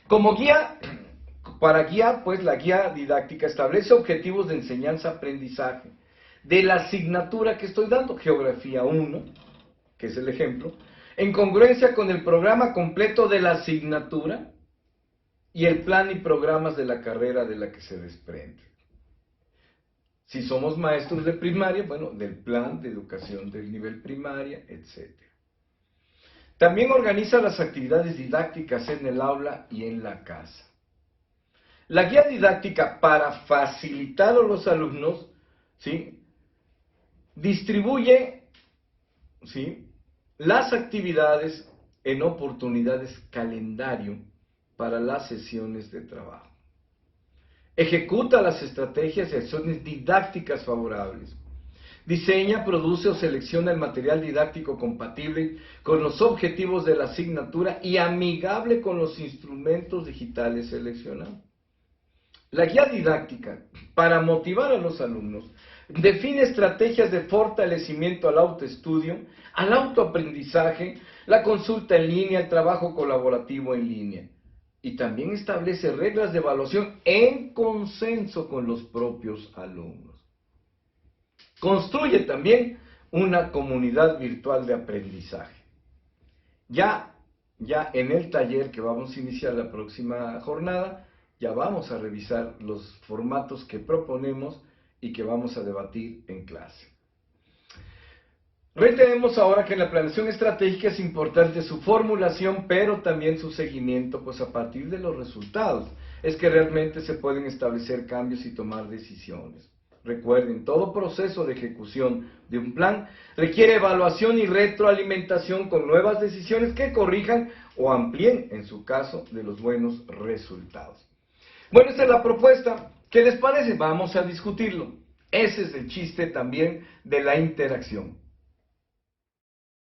Como guía, para guiar, pues la guía didáctica establece objetivos de enseñanza-aprendizaje de la asignatura que estoy dando, Geografía 1, que es el ejemplo, en congruencia con el programa completo de la asignatura y el plan y programas de la carrera de la que se desprende. Si somos maestros de primaria, bueno, del plan de educación del nivel primaria, etc. También organiza las actividades didácticas en el aula y en la casa. La guía didáctica, para facilitar a los alumnos, ¿sí?, distribuye, ¿sí?, las actividades en oportunidades calendario para las sesiones de trabajo. Ejecuta las estrategias y acciones didácticas favorables. Diseña, produce o selecciona el material didáctico compatible con los objetivos de la asignatura y amigable con los instrumentos digitales seleccionados. La guía didáctica, para motivar a los alumnos, define estrategias de fortalecimiento al autoestudio, al autoaprendizaje, la consulta en línea, el trabajo colaborativo en línea. Y también establece reglas de evaluación en consenso con los propios alumnos. Construye también una comunidad virtual de aprendizaje. Ya en el taller que vamos a iniciar la próxima jornada, ya vamos a revisar los formatos que proponemos y que vamos a debatir en clase. Reiteremos ahora que en la planeación estratégica es importante su formulación, pero también su seguimiento, pues a partir de los resultados es que realmente se pueden establecer cambios y tomar decisiones. Recuerden, todo proceso de ejecución de un plan requiere evaluación y retroalimentación con nuevas decisiones que corrijan o amplíen, en su caso, de los buenos resultados. Bueno, esta es la propuesta. ¿Qué les parece? Vamos a discutirlo. Ese es el chiste también de la interacción.